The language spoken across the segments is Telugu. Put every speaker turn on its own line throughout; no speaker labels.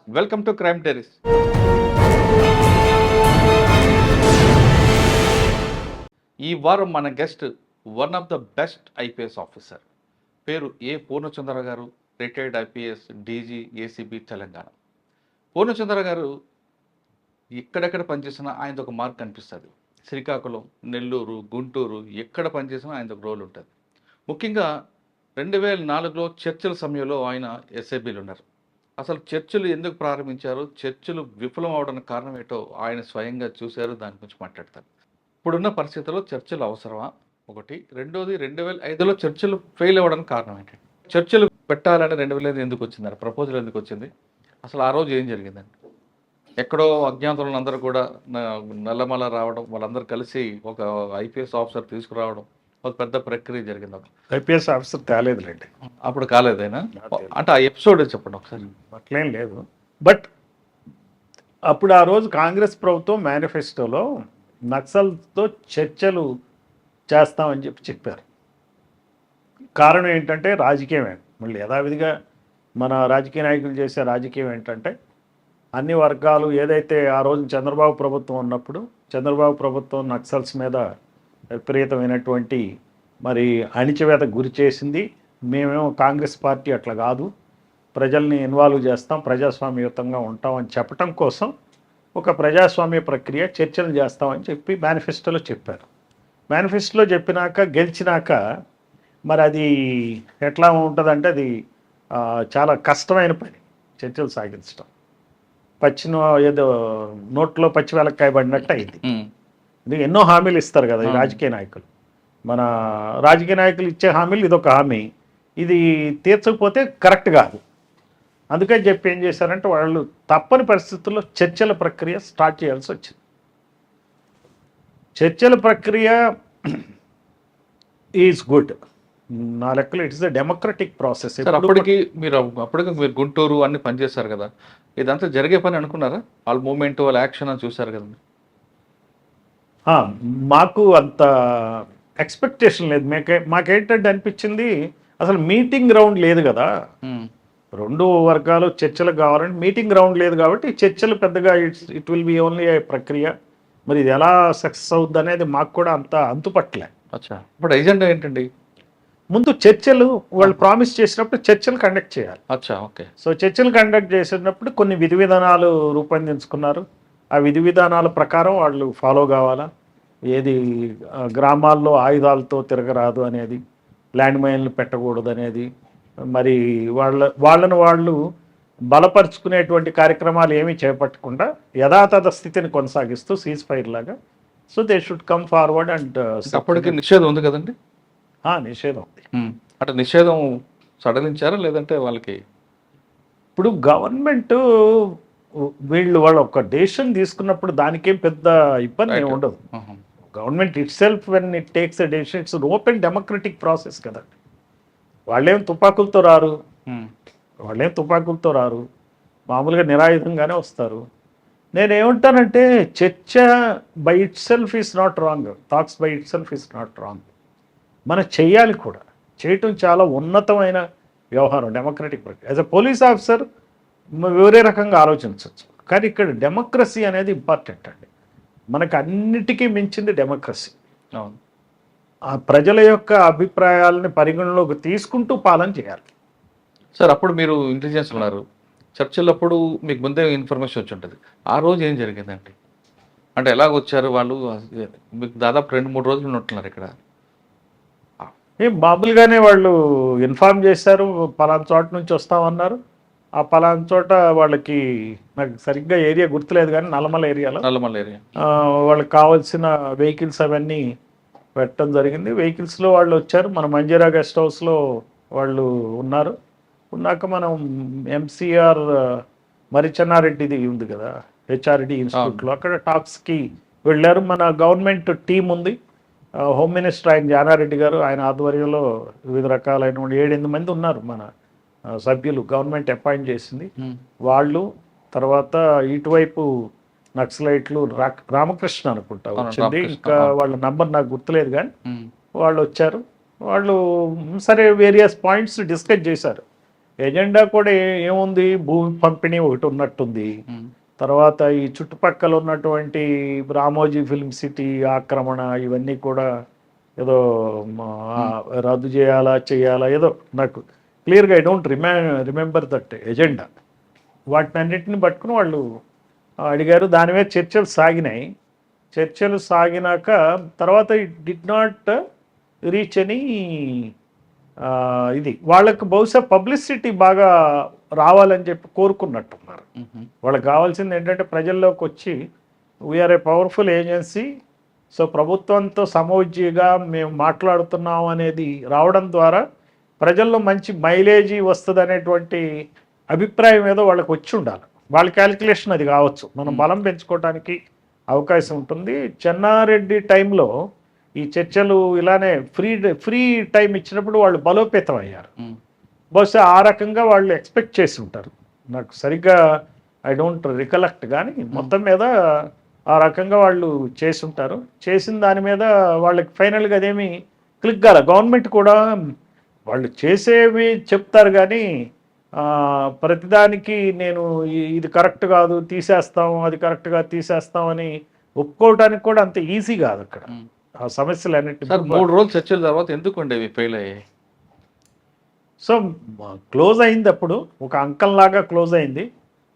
Welcome to crime Pteris. ఈ వారం మన guest one of the best IPS officer. పేరు ఏ పూర్ణచంద్ర గారు, retired IPS DG ACB Telangana. Purnachandra గారు ఎక్కడెక్కడ పనిచేసినా ఆయనది ఒక మార్క్ కనిపిస్తుంది. శ్రీకాకుళం, నెల్లూరు, గుంటూరు ఎక్కడ పనిచేసినా ఆయనది ఒక రోల్ ఉంటుంది. ముఖ్యంగా 2004లో చర్చల సమయంలో ఆయన ఎస్ఐబీలు ఉన్నారు. అసలు చర్చలు ఎందుకు ప్రారంభించారు, చర్చలు విఫలం అవడానికి కారణం ఏంటో ఆయన స్వయంగా చూశారు. దాని గురించి మాట్లాడతారు. ఇప్పుడున్న పరిస్థితుల్లో చర్చలు అవసరమా ఒకటి, రెండోది 2005లో చర్చలు ఫెయిల్ అవ్వడానికి కారణం ఏంటి, చర్చలు పెట్టాలని 2005 ఎందుకు వచ్చిందండి, ప్రపోజల్ ఎందుకు వచ్చింది, అసలు ఆ రోజు ఏం జరిగిందండి? ఎక్కడో అజ్ఞాతులను అందరూ కూడా నల్లమల రావడం, వాళ్ళందరూ కలిసి ఒక ఐపీఎస్ ఆఫీసర్ తీసుకురావడం, ఒక పెద్ద ప్రక్రియ జరిగింది.
ఐపీఎస్ ఆఫీసర్ తేలేదులేండి,
అప్పుడు కాలేదైనా అంటే ఆ ఎపిసోడ్ చెప్పండి ఒకసారి.
అట్లేం లేదు. బట్ అప్పుడు ఆ రోజు కాంగ్రెస్ ప్రభుత్వం మేనిఫెస్టోలో నక్సల్తో చర్చలు చేస్తామని చెప్పారు. కారణం ఏంటంటే రాజకీయమే. మళ్ళీ యథావిధిగా మన రాజకీయ నాయకులు చేసే రాజకీయం ఏంటంటే అన్ని వర్గాలు ఏదైతే ఆ రోజు చంద్రబాబు ప్రభుత్వం ఉన్నప్పుడు చంద్రబాబు ప్రభుత్వం నక్సల్స్ మీద విపరీతమైనటువంటి మరి అణిచివేత గురి చేసింది. మేమేమో కాంగ్రెస్ పార్టీ అట్లా కాదు, ప్రజల్ని ఇన్వాల్వ్ చేస్తాం, ప్రజాస్వామ్యయుతంగా ఉంటామని చెప్పడం కోసం ఒక ప్రజాస్వామ్య ప్రక్రియ చర్చలు చేస్తామని చెప్పి మేనిఫెస్టోలో చెప్పారు. మేనిఫెస్టోలో చెప్పినాక గెలిచినాక మరి అది ఎట్లా ఉంటుందంటే అది చాలా కష్టమైన పని చర్చలు సాగించడం. ఏదో నోట్లో పచ్చి వెలక్కాయ పడినట్టు అయింది. ఎన్నో హామీలు ఇస్తారు కదా ఈ రాజకీయ నాయకులు. మన రాజకీయ నాయకులు ఇచ్చే హామీలు ఇదొక హామీ, ఇది తీర్చకపోతే కరెక్ట్ కాదు. అందుకని చెప్పి ఏం చేశారంటే వాళ్ళు తప్పని పరిస్థితుల్లో చర్చల ప్రక్రియ స్టార్ట్ చేయాల్సి వచ్చింది. చర్చల ప్రక్రియ ఈజ్ గుడ్ నా లెక్కలో. It is a democratic process.
అప్పటికి మీరు గుంటూరు అన్ని పనిచేస్తారు కదా, ఇదంతా జరిగే పని అనుకున్నారా? వాళ్ళ మూమెంట్, వాళ్ళ యాక్షన్ అని చూసారు కదా.
మాకు అంత ఎక్స్పెక్టేషన్ లేదు. మాకేంటంటే అనిపించింది అసలు మీటింగ్ గ్రౌండ్ లేదు కదా. రెండు వర్గాలు చర్చలకు కావాలంటే మీటింగ్ గ్రౌండ్ లేదు కాబట్టి చర్చలు పెద్దగా ఇట్ విల్ బి ఓన్లీ ప్రక్రియ. మరి ఇది ఎలా సక్సెస్ అవుద్ది అనేది మాకు కూడా అంత అంతుపట్టలే.
ఇప్పుడు ఎజెండా ఏంటండి?
ముందు చర్చలు వాళ్ళు ప్రామిస్ చేసినప్పుడు చర్చలు కండక్ట్ చేయాలి.
ఓకే. సో
చర్చలు కండక్ట్ చేసినప్పుడు కొన్ని విధి విధానాలు రూపొందించుకున్నారు. ఆ విధి విధానాల ప్రకారం వాళ్ళు ఫాలో కావాలా. ఏది గ్రామాల్లో ఆయుధాలతో తిరగరాదు అనేది, ల్యాండ్ మైన్లు పెట్టకూడదు అనేది, మరి వాళ్ళను వాళ్ళు బలపరుచుకునేటువంటి కార్యక్రమాలు ఏమీ చేపట్టకుండా యథాతథ స్థితిని కొనసాగిస్తూ సీజ్ ఫైర్ లాగా. So they should come forward and.
అప్పటికి నిషేధం ఉంది కదండి?
నిషేధం ఉంది.
అంటే నిషేధం సడలించారా లేదంటే వాళ్ళకి?
ఇప్పుడు గవర్నమెంట్ వాళ్ళు ఒక డెసిషన్ తీసుకున్నప్పుడు దానికేం పెద్ద ఇబ్బంది ఏమి ఉండదు. Government it self when it takes a decision it's open democratic process కదండి. వాళ్ళేం తుపాకులతో రారు, మామూలుగా నిరాయుధంగానే వస్తారు. నేనేమంటానంటే చర్చ by it self is not wrong, talks by it self is not wrong. మనం చెయ్యాలి కూడా, చేయటం చాలా ఉన్నతమైన వ్యవహారం డెమోక్రటిక్ ప్రక్రియ. యాజ్ అ పోలీస్ ఆఫీసర్ వేరే రకంగా ఆలోచించవచ్చు, కానీ ఇక్కడ డెమోక్రసీ అనేది ఇంపార్టెంట్ అండి. మనకు అన్నిటికీ మించింది డెమోక్రసీ.
అవును.
ఆ ప్రజల యొక్క అభిప్రాయాలని పరిగణలోకి తీసుకుంటూ పాలన చేయాలి.
సార్, అప్పుడు మీరు ఇంటెలిజెన్స్ ఉన్నారు, చర్చలప్పుడు మీకు ముందే ఇన్ఫర్మేషన్ వచ్చి ఉంటుంది. ఆ రోజు ఏం జరిగిందండి? అంటే ఎలాగ వచ్చారు వాళ్ళు? మీకు దాదాపు 2-3 రోజులు ఉంటున్నారు ఇక్కడ.
మామూలుగానే వాళ్ళు ఇన్ఫార్మ్ చేశారు, పలానా చోట నుంచి వస్తామన్నారు. ఆ పలానా చోట వాళ్ళకి, నాకు సరిగ్గా ఏరియా గుర్తులేదు కానీ నల్లమల ఏరియా వాళ్ళకి కావాల్సిన వెహికల్స్ అవన్నీ పెట్టడం జరిగింది. వెహికల్స్లో వాళ్ళు వచ్చారు. మన మంజీరా గెస్ట్ హౌస్లో వాళ్ళు ఉన్నాక మనం ఎంసీఆర్ మరిచెన్నారెడ్డిది ఉంది కదా, హెచ్ఆర్డి ఇన్స్టిట్యూట్లో, అక్కడ టాక్స్కి వెళ్ళారు. మన గవర్నమెంట్ టీం ఉంది. హోమ్ మినిస్టర్ ఆయన జానారెడ్డి గారు, ఆయన ఆధ్వర్యంలో వివిధ రకాలైన 7-8 మంది ఉన్నారు మన సభ్యులు, గవర్నమెంట్ అపాయింట్ చేసింది వాళ్ళు. తర్వాత ఇటువైపు నక్సలైట్లు రామకృష్ణ అనుకుంటా వచ్చింది, ఇంకా వాళ్ళ నంబర్ నాకు గుర్తులేదు కానీ వాళ్ళు వచ్చారు. వాళ్ళు సరే వేరియస్ పాయింట్స్ డిస్కస్ చేశారు. ఎజెండా కూడా ఏముంది, భూమి పంపిణీ ఒకటి ఉన్నట్టుంది. తర్వాత ఈ చుట్టుపక్కల ఉన్నటువంటి రామోజీ ఫిల్మ్ సిటీ ఆక్రమణ ఇవన్నీ కూడా ఏదో రద్దు చేయాలా ఏదో నాకు క్లియర్గా I don't remember that agenda. వాటిని అన్నింటిని పట్టుకుని వాళ్ళు అడిగారు. దాని మీద చర్చలు సాగినాయి. చర్చలు సాగినాక తర్వాత ఇట్ డిడ్ నాట్ రీచ్ అని ఇది వాళ్ళకు బహుశా పబ్లిసిటీ బాగా రావాలని చెప్పి కోరుకున్నట్టున్నారు. వాళ్ళకి కావాల్సింది ఏంటంటే ప్రజల్లోకి వచ్చి we are a powerful agency, so ప్రభుత్వంతో సమౌజ్జిగా మేము మాట్లాడుతున్నాం అనేది రావడం ద్వారా ప్రజల్లో మంచి మైలేజీ వస్తుంది అనేటువంటి అభిప్రాయం ఏదో వాళ్ళకి వచ్చి ఉండాలి. వాళ్ళ క్యాలిక్యులేషన్ అది కావచ్చు. మనం బలం పెంచుకోవడానికి అవకాశం ఉంటుంది. చెన్నారెడ్డి టైంలో ఈ చర్చలు ఇలానే ఫ్రీ టైం ఇచ్చినప్పుడు వాళ్ళు బలోపేతం అయ్యారు. బహుశా ఆ రకంగా వాళ్ళు ఎక్స్పెక్ట్ చేసి ఉంటారు. నాకు సరిగ్గా ఐ డోంట్ రికలెక్ట్, కానీ మొత్తం మీద ఆ రకంగా వాళ్ళు చేసి ఉంటారు. చేసిన దాని మీద వాళ్ళకి ఫైనల్గా అదేమి క్లిక్ కాలే. గవర్నమెంట్ కూడా వాళ్ళు చేసేవి చెప్తారు కానీ ప్రతిదానికి నేను ఇది కరెక్ట్ కాదు తీసేస్తాం, అది కరెక్ట్గా తీసేస్తాం అని ఒప్పుకోవడానికి కూడా అంత ఈజీ కాదు అక్కడ. ఆ సమస్యలు అన్నిటి
3 రోజులు చర్చల తర్వాత ఎందుకు ఉండేవి ఫెయిల్ అయ్యాయి?
సో క్లోజ్ అయింది, అప్పుడు ఒక అంకల్ లాగా క్లోజ్ అయింది.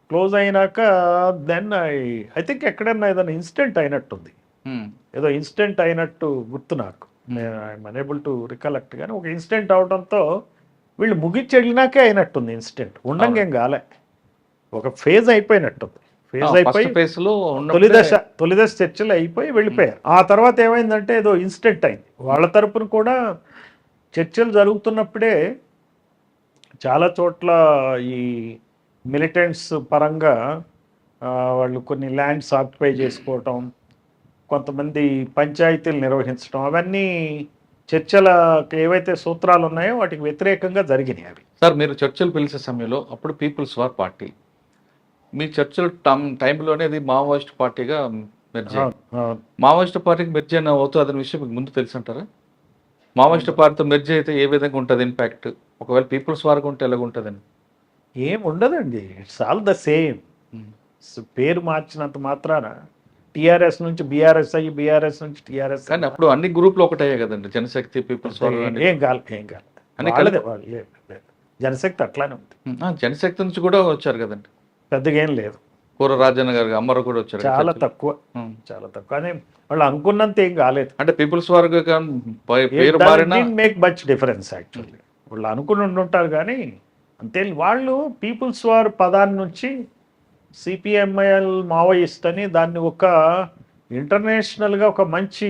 క్లోజ్ అయినాక దెన్ ఐ థింక్ ఎక్కడన్నా ఏదైనా ఇన్సిడెంట్ అయినట్టుంది, ఏదో ఇన్సిడెంట్ అయినట్టు గుర్తు నాకు. ఐఎమ్ అనేబుల్ టు రికలెక్ట్, కానీ ఒక ఇన్సిడెంట్ అవడంతో వీళ్ళు ముగించి వెళ్ళినాకే అయినట్టుంది ఇన్సిడెంట్. ఉండంగేం కాలే, ఒక ఫేజ్ అయిపోయినట్టుంది. ఫేజ్ అయిపోయి తొలిదశ చర్చలు అయిపోయి వెళ్ళిపోయారు. ఆ తర్వాత ఏమైందంటే ఏదో ఇన్సిడెంట్ అయింది. వాళ్ళ తరపున కూడా చర్చలు జరుగుతున్నప్పుడే చాలా చోట్ల ఈ మిలిటెంట్స్ పరంగా వాళ్ళు కొన్ని ల్యాండ్స్ ఆక్యుపై చేసుకోవటం, కొంతమంది పంచాయతీలు నిర్వహించడం, అవన్నీ చర్చల ఏవైతే సూత్రాలు ఉన్నాయో వాటికి వ్యతిరేకంగా జరిగినాయి అవి.
సార్, మీరు చర్చలు పిలిచే సమయంలో అప్పుడు పీపుల్స్ వార్ పార్టీ, మీ చర్చల టైంలోనే అది మావోయిస్ట్ పార్టీగా మెర్జ్. మావోయిస్ట్ పార్టీకి మెర్జ్ అయిన అవుతూ అదే విషయం మీకు ముందు తెలిసి అంటారా? మావోయిస్ట్ పార్టీతో మెర్జ్ అయితే ఏ విధంగా ఉంటుంది ఇంపాక్ట్, ఒకవేళ పీపుల్స్ వార్గా ఉంటే ఎలాగ ఉంటుందని?
ఏం ఉండదండి, ఇట్స్ ఆల్ ద సేమ్. పేరు మార్చినంత మాత్రాన టీఆర్ఎస్ నుంచి బీఆర్ఎస్ అయ్యి బీఆర్ఎస్ నుంచి టీఆర్ఎస్.
కానీ అప్పుడు అన్ని గ్రూపులు ఒకటయ్యాయి కదండి, జనశక్తి, పీపుల్స్ వార్.
ఏం కాలేదు. జనశక్తి అట్లానే ఉంది.
జనశక్తి నుంచి కూడా వచ్చారు కదండి,
పెద్దగా ఏం లేదు.
కూర రాజన్న గారు అమ్మరు కూడా వచ్చారు.
చాలా తక్కువ. కానీ వాళ్ళు అనుకున్నంత ఏం కాలేదు.
అంటే పీపుల్స్ వార్ పేరు మారినా
మేక్ మచ్ డిఫరెన్స్ యాక్చువల్లీ. వాళ్ళు అనుకుని ఉండుంటారు కానీ అంతే. వాళ్ళు పీపుల్స్ వార్ పదాన్ని నుంచి సిపిఎంఐఎల్ మావోయిస్ట్ అని దాన్ని ఒక ఇంటర్నేషనల్గా ఒక మంచి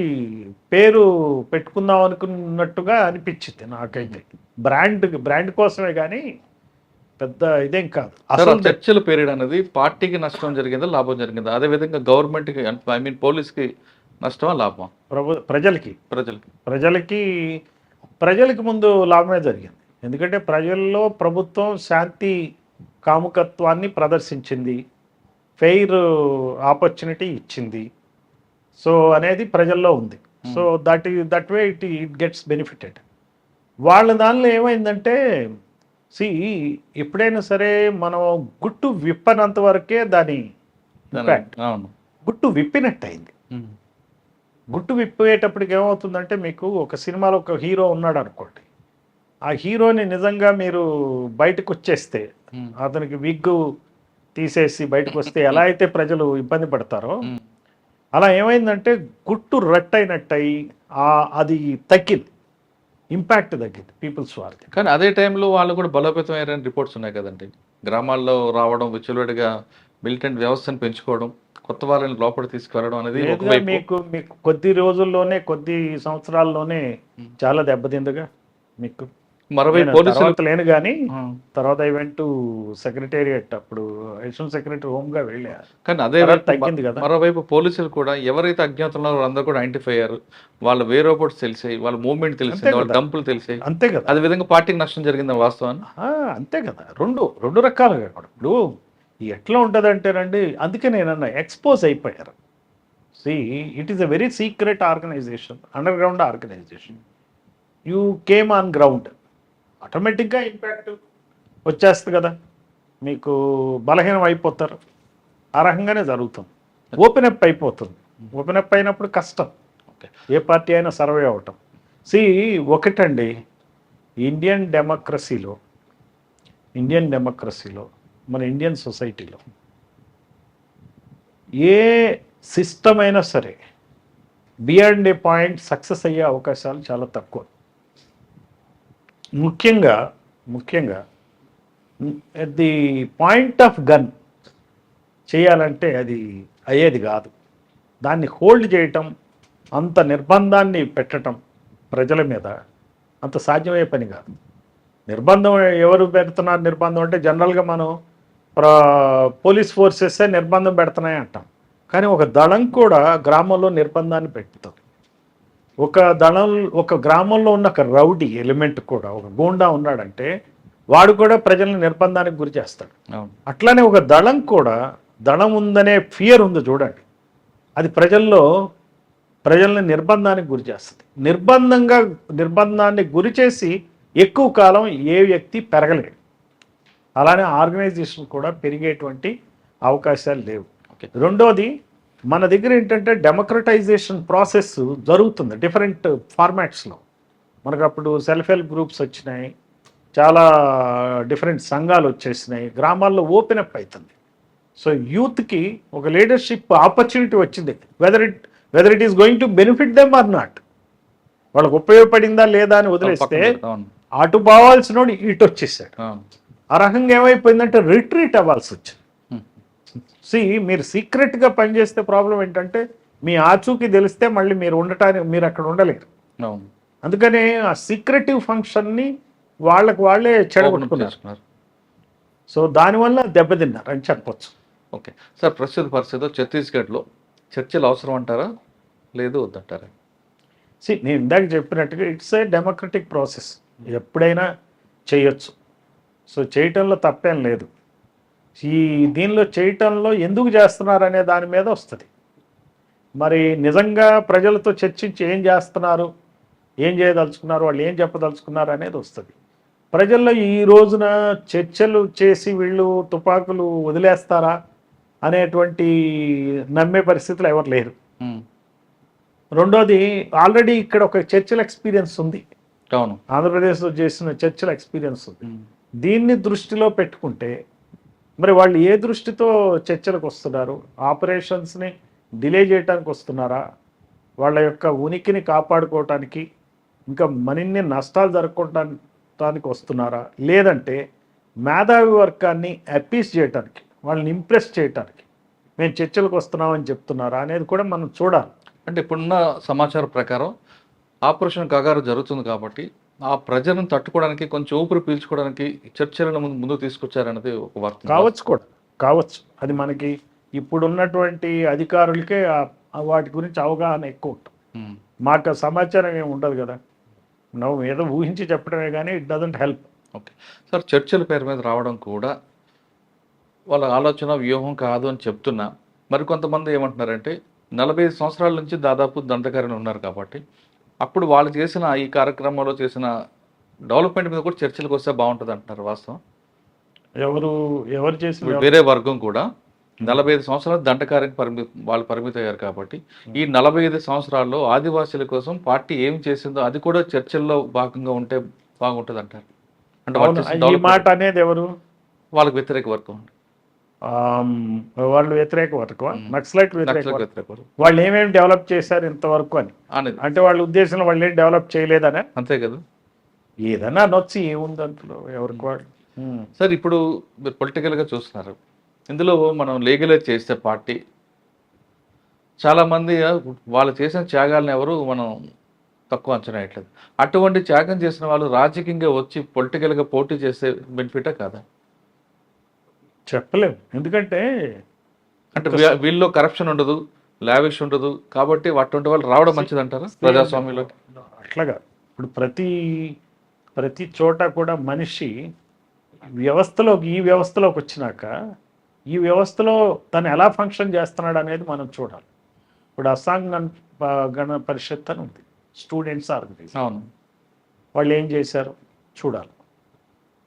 పేరు పెట్టుకుందాం అనుకున్నట్టుగా అనిపించింది నాకైతే. బ్రాండ్ కోసమే కానీ పెద్ద ఇదేం కాదు.
అసలు చర్చలు పీరియడ్ అనేది పార్టీకి నష్టం జరిగిందా, లాభం జరిగిందా? అదేవిధంగా గవర్నమెంట్కి, ఐ మీన్ పోలీస్కి నష్టమా, లాభమా?
ప్రజలకి ముందు లాభమే జరిగింది. ఎందుకంటే ప్రజల్లో ప్రభుత్వం శాంతి కాముకత్వాన్ని ప్రదర్శించింది, ఫెయిర్ ఆపర్చునిటీ ఇచ్చింది. సో అనేది ప్రజల్లో ఉంది. So that way it gets benefited. వాళ్ళ దానిలో ఏమైందంటే ఎప్పుడైనా సరే మనం గుట్టు విప్పనంత వరకే దాని ఇంపాక్ట్. గుట్టు విప్పినట్టు అయింది. గుట్టు విప్పేటప్పటికి ఏమవుతుందంటే, మీకు ఒక సినిమాలో ఒక హీరో ఉన్నాడు అనుకోండి, ఆ హీరోని నిజంగా మీరు బయటకు వచ్చేస్తే, అతనికి విగ్గు తీసేసి బయటకు వస్తే ఎలా అయితే ప్రజలు ఇబ్బంది పడతారో, అలా ఏమైందంటే గుట్టు రట్టయినట్టయి అది తగ్గింది, ఇంపాక్ట్ తగ్గింది పీపుల్స్ వార్కి.
కానీ అదే టైంలో వాళ్ళు కూడా బలోపేతం అయ్యారని రిపోర్ట్స్ ఉన్నాయి కదండి. గ్రామాల్లో రావడం, విచ్చలవిడిగా మిలిటెంట్ వ్యవస్థను పెంచుకోవడం, కొత్త వాళ్ళని లోపల తీసుకువెళ్ళడం అనేది
మీకు కొద్ది రోజుల్లోనే, కొద్ది సంవత్సరాల్లోనే చాలా దెబ్బతిందిగా. మీకు
మరోవైపు పోలీసులు
లేను కానీ తర్వాత ఐ వెంట్ టు సెక్రటేరియట్, అప్పుడు అడిషనల్ సెక్రటరీ హోమ్ గా వెళ్ళా.
కానీ అదే
తగ్గింది కదా.
మరోవైపు పోలీసులు కూడా ఎవరైతే అజ్ఞాతంలో అందరూ కూడా ఐడెంటిఫై అయ్యారు, వాళ్ళ వే రోబోట్స్ తెలిసాయి, వాళ్ళ మూవ్మెంట్ తెలిసింది, వాళ్ళ డంపులు తెలిసాయి.
అంతే కదా.
అదే విధంగా పార్టీకి నష్టం జరిగింది వాస్తవాన్ని.
అంతే కదా. రెండు రకాలుగా కూడా. ఇప్పుడు ఎట్లా ఉంటుంది అంటేనండి, అందుకే నేనన్నా ఎక్స్పోజ్ అయిపోయారు. It is a very secret organisation, underground organisation. You came on ground, ఆటోమేటిక్గా ఇంపాక్ట్ వచ్చేస్తుంది కదా, మీకు బలహీనం అయిపోతారు. ఆ రకంగానే జరుగుతుంది. ఓపెన్ అప్ అయిపోతుంది. ఓపెన్ అప్ అయినప్పుడు కష్టం
ఓకే.
ఏ పార్టీ అయినా సర్వే అవటం. సి ఒకటండి, ఇండియన్ డెమోక్రసీలో మన ఇండియన్ సొసైటీలో ఏ సిస్టమ్ అయినా సరే బియాండ్ ఏ పాయింట్ సక్సెస్ అయ్యే అవకాశాలు చాలా తక్కువ. ముఖ్యంగా at the point of gun చేయాలంటే అది అయ్యేది కాదు. దాన్ని హోల్డ్ చేయటం, అంత నిర్బంధాన్ని పెట్టడం ప్రజల మీద అంత సాధ్యమయ్యే పని కాదు. నిర్బంధం ఎవరు పెడుతున్నారు? నిర్బంధం అంటే జనరల్గా మనం పోలీస్ ఫోర్సెస్ నిర్బంధం పెడుతున్నాయి అంటాం. కానీ ఒక దళం కూడా గ్రామంలో నిర్బంధాన్ని పెడుతుంది. ఒక గ్రామంలో ఉన్న ఒక రౌడీ ఎలిమెంట్ కూడా, ఒక గూండా ఉన్నాడంటే వాడు కూడా ప్రజల్ని నిర్బంధానికి గురి చేస్తాడు. అట్లానే ఒక దళం ఉందనే ఫియర్ ఉంది చూడండి, అది ప్రజల్ని నిర్బంధానికి గురి చేస్తుంది. నిర్బంధాన్ని గురి చేసి ఎక్కువ కాలం ఏ వ్యక్తి పెరగలేడు. అలానే ఆర్గనైజేషన్ కూడా పెరిగేటువంటి అవకాశాలు లేవు. రెండోది, మన దగ్గర ఏంటంటే డెమోక్రటైజేషన్ ప్రాసెస్ జరుగుతుంది డిఫరెంట్ ఫార్మాట్స్లో. మనకు అప్పుడు సెల్ఫ్ హెల్ప్ గ్రూప్స్ వచ్చినాయి, చాలా డిఫరెంట్ సంఘాలు వచ్చేసినాయి, గ్రామాల్లో ఓపెన్ అప్ అవుతుంది. సో యూత్కి ఒక లీడర్షిప్ ఆపర్చునిటీ వచ్చింది. Whether it is going to benefit them or not, వాళ్ళకు ఉపయోగపడిందా లేదా అని వదిలేస్తే అటు పోవాల్సినోడు ఇటు వచ్చేసాడు. ఆ రకంగా ఏమైపోయిందంటే రిట్రీట్ అవ్వాల్సి వచ్చింది. మీరు సీక్రెట్గా పనిచేస్తే ప్రాబ్లం ఏంటంటే మీ ఆచూకీ తెలిస్తే మళ్ళీ మీరు అక్కడ ఉండలేరు. అందుకనే ఆ సీక్రెటివ్ ఫంక్షన్ని వాళ్ళే చెడగొట్టుకున్నారు. సో దానివల్ల దెబ్బతిన్నారు అని చెప్పొచ్చు.
ఓకే సార్, ప్రస్తుత పరిస్థితిలో ఛత్తీస్గఢ్లో చర్చలు అవసరం అంటారా, లేదు వద్దంటారా?
నేను ఇందాక చెప్పినట్టుగా ఇట్స్ ఏ డెమోక్రటిక్ ప్రాసెస్, ఎప్పుడైనా చేయొచ్చు. సో చేయటంలో తప్పేం లేదు. దీనిలో చేయటంలో ఎందుకు చేస్తున్నారు అనే దాని మీద వస్తుంది. మరి నిజంగా ప్రజలతో చర్చించి ఏం చేస్తున్నారు, ఏం చేయదలుచుకున్నారు, వాళ్ళు ఏం చెప్పదలుచుకున్నారు అనేది వస్తుంది. ప్రజల్లో ఈ రోజున చర్చలు చేసి వీళ్ళు తుపాకులు వదిలేస్తారా అనేటువంటి నమ్మే పరిస్థితులు ఎవరు లేరు. రెండోది, ఆల్రెడీ ఇక్కడ ఒక చర్చల ఎక్స్పీరియన్స్ ఉంది.
అవును,
ఆంధ్రప్రదేశ్లో చేసిన చర్చల ఎక్స్పీరియన్స్ ఉంది. దీన్ని దృష్టిలో పెట్టుకుంటే మరి వాళ్ళు ఏ దృష్టితో చర్చలకు వస్తున్నారు? ఆపరేషన్స్ని డిలే చేయడానికి వస్తున్నారా, వాళ్ళ యొక్క ఉనికిని కాపాడుకోవటానికి, ఇంకా మరిన్ని నష్టాలు జరగడానికి వస్తున్నారా, లేదంటే మేధావి వర్గాన్ని అపీస్ చేయటానికి, వాళ్ళని ఇంప్రెస్ చేయటానికి మేము చర్చలకు వస్తున్నామని చెప్తున్నారా అనేది కూడా మనం చూడాలి.
అంటే ఇప్పుడున్న సమాచారం ప్రకారం ఆపరేషన్ కగారు జరుగుతుంది కాబట్టి ఆ ప్రజలను తట్టుకోవడానికి, కొంచెం ఊపిరి పీల్చుకోవడానికి చర్చలను ముందు తీసుకొచ్చారన్నది ఒక వార్త.
కావచ్చు. అది మనకి ఇప్పుడున్నటువంటి అధికారులకే వాటి గురించి అవగాహన ఎక్కువ ఉంటుంది. మాకు సమాచారం ఏమి ఉండదు కదా, నువ్వు ఏదో ఊహించి చెప్పడమే కానీ it doesn't help.
Okay sir, చర్చల పేరు మీద రావడం కూడా వాళ్ళ ఆలోచన వ్యూహం కాదు అని చెప్తున్నా, మరికొంతమంది ఏమంటున్నారంటే 45 సంవత్సరాల నుంచి దాదాపు దండకారులు ఉన్నారు కాబట్టి అప్పుడు వాళ్ళు చేసిన ఈ కార్యక్రమంలో చేసిన డెవలప్మెంట్ మీద కూడా చర్చలకు వస్తే బాగుంటుంది అంటున్నారు. వాస్తవం?
ఎవరు చేసిన
వేరే వర్గం కూడా 45 సంవత్సరాలు దండకార్యం వాళ్ళు పరిమితం అయ్యారు కాబట్టి ఈ 45 సంవత్సరాల్లో ఆదివాసీల కోసం పార్టీ ఏం చేసిందో అది కూడా చర్చల్లో భాగంగా ఉంటే బాగుంటుంది అంటారు. అంటే
ఈ మాట అనేది ఎవరు?
వాళ్ళకి వ్యతిరేక వర్గం.
వాళ్ళు వ్యతిరేక వర్గం, నక్సలైట్ వ్యతిరేక వర్గం. వాళ్ళు ఏమేమి డెవలప్ చేశారు ఇంతవరకు అని అంటే వాళ్ళ ఉద్దేశంలో వాళ్ళు ఏం డెవలప్ చేయలేదనే.
అంతే కదా,
ఏదన్నా నొచ్చి ఏముంది అందులో ఎవరికి వాళ్ళు.
సార్ ఇప్పుడు మీరు పొలిటికల్గా చూస్తున్నారు, ఇందులో మనం లీగలైజ్ చేస్తే పార్టీ చాలామంది వాళ్ళు చేసిన త్యాగాలను ఎవరు మనం తక్కువ అంచనా వేయట్లేదు. అటువంటి త్యాగం చేసిన వాళ్ళు రాజకీయంగా వచ్చి పొలిటికల్గా పోటీ చేసే బెనిఫిటా కాదా?
చెప్పలేము. ఎందుకంటే
అంటే వీళ్ళలో కరప్షన్ ఉండదు, లావిష్ ఉండదు కాబట్టి అటువంటి వాళ్ళు రావడం మంచిది అంటారా ప్రజాస్వామ్యంలో?
అట్లాగా ఇప్పుడు ప్రతి చోట కూడా మనిషి ఈ వ్యవస్థలోకి వచ్చినాక ఈ వ్యవస్థలో తను ఎలా ఫంక్షన్ చేస్తున్నాడు అనేది మనం చూడాలి. ఇప్పుడు అస్సాం గణ పరిషత్ అని ఉంది, స్టూడెంట్స్ ఆర్గనైజేషన్.
అవును,
వాళ్ళు ఏం చేశారు చూడాలి.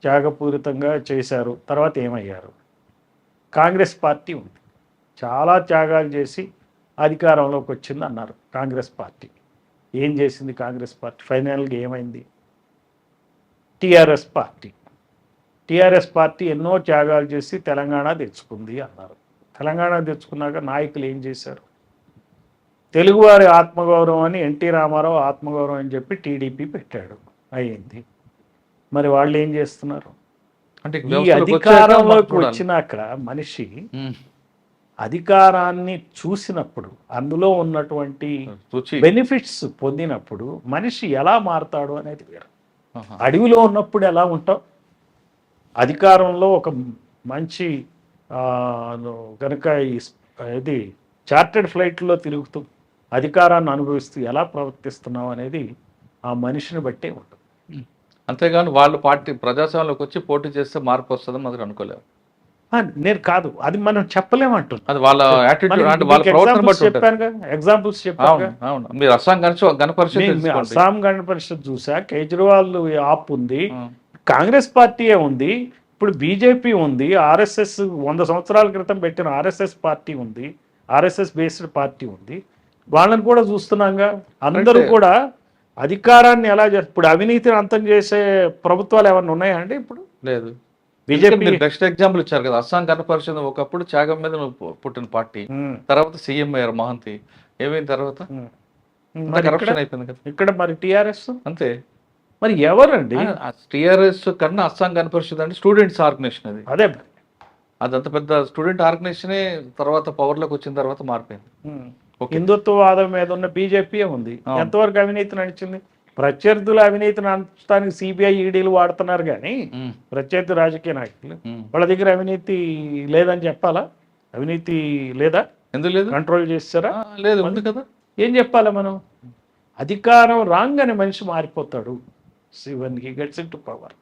త్యాగపూరితంగా చేశారు. తర్వాత ఏమయ్యారు? కాంగ్రెస్ పార్టీ ఉంది, చాలా త్యాగాలు చేసి అధికారంలోకి వచ్చింది అన్నారు కాంగ్రెస్ పార్టీ. ఏం చేసింది కాంగ్రెస్ పార్టీ? ఫైనల్గా ఏమైంది? TRS party. టీఆర్ఎస్ పార్టీ ఎన్నో త్యాగాలు చేసి తెలంగాణ తెచ్చుకుంది అన్నారు. తెలంగాణ తెచ్చుకున్నాక నాయకులు ఏం చేశారు? తెలుగువారి ఆత్మగౌరవం అని ఎన్టీ రామారావు ఆత్మగౌరవం అని చెప్పి టీడీపీ పెట్టాడు, అయ్యింది. మరి వాళ్ళు ఏం చేస్తున్నారు?
అంటే
ఈ
వ్యవస్థలోకి వచ్చాక
అధికారంలోకి
చూడాలి.
వచ్చినాక మనిషి
ఉమ్.
అధికారాన్ని చూసినప్పుడు, అందులో ఉన్నటువంటి
రుచి.
బెనిఫిట్స్ పొందినప్పుడు మనిషి ఎలా మారతాడు అనేది వేరు.
ఆహా.
అడవిలో ఉన్నప్పుడు ఎలా ఉంటావు, అధికారంలో ఒక మంచి కనుక ఇది చార్టెడ్ ఫ్లైట్లో తిరుగుతూ అధికారాన్ని అనుభవిస్తూ ఎలా ప్రవర్తిస్తున్నావు అనేది ఆ మనిషిని బట్టే ఉంటుంది.
అంతేగాని వాళ్ళు పార్టీ ప్రజాస్వామ్యంలోకి వచ్చి పోటీ చేస్తే మార్పు వస్తుందని మాత్రం అనుకోలేరు.
నేను కాదు, అది మనం చెప్పలేమంటున్నాం.
అది వాళ్ళ యాటిట్యూడ్ అంటే వాళ్ళ ప్రవర్తన బట్టి ఉంటుంది.
చెప్పాను కదా, ఎగ్జాంపుల్స్
అవును
చెప్పాను.
అవును. మీరు అస్సాం గణపరిషత్
అస్సాం గణ పరిషత్ చూసా, కేజ్రీవాల్ ఆప్ ఉంది,
ఆ.
కాంగ్రెస్ పార్టీయే ఉంది, ఇప్పుడు బీజేపీ ఉంది, ఆర్ఎస్ఎస్ 100 సంవత్సరాల క్రితం పెట్టిన ఆర్ఎస్ఎస్ పార్టీ ఉంది, ఆర్ఎస్ఎస్ బేస్డ్ పార్టీ ఉంది. వాళ్ళని కూడా చూస్తున్నాగా. అందరూ
అంటే-
కూడా అధికారాన్ని ఎలా ఇప్పుడు అవినీతిని అంతం చేసే ప్రభుత్వాలు ఏమన్నా ఉన్నాయా అండి? ఇప్పుడు
లేదు.
బీజేపీ
బెస్ట్ ఎగ్జాంపుల్ ఇచ్చారు కదా, అస్సాం గణపరిషత్ ఒకప్పుడు త్యాగం మీద పుట్టిన పార్టీ, తర్వాత సీఎం అయ్యారు మహంతి. ఏమైంది తర్వాత?
మరి
కరప్షన్ అయిపోయింది కదా.
ఇక్కడ మరి టిఆర్ఎస్
అంతే.
మరి ఎవరండి?
టీఆర్ఎస్ కన్నా అస్సాం గణపరిషత్ అంటే స్టూడెంట్స్ ఆర్గనైజేషన్ అది.
అదే
అదంత పెద్ద స్టూడెంట్ ఆర్గనైజేషనే తర్వాత పవర్లోకి వచ్చిన తర్వాత మారిపోయింది. ఓకే.
హిందుత్వవాదం మీద ఉన్న బీజేపీ ఉంది.
అవును.
ఎంతవరకు అవినీతి నడిచింది? ప్రత్యర్థుల అవినీతిని అంచడానికి సిబిఐ ఈడీలు వాడుతున్నారు కానీ
ఉమ్,
ప్రత్యర్థి రాజకీయ నాయకులు
ఉమ్.
వాళ్ళ దగ్గర అవినీతి లేదని చెప్పాలా? అవినీతి లేదా?
ఎందుకు లేదు?
కంట్రోల్ చేస్తారా?
లేదు, ఉంది కదా.
ఏం చెప్పాలా మనం? అధికారం రాగానే మనిషి మారిపోతాడు. శివన్కి గెట్స్ ఇన్ టు పవర్.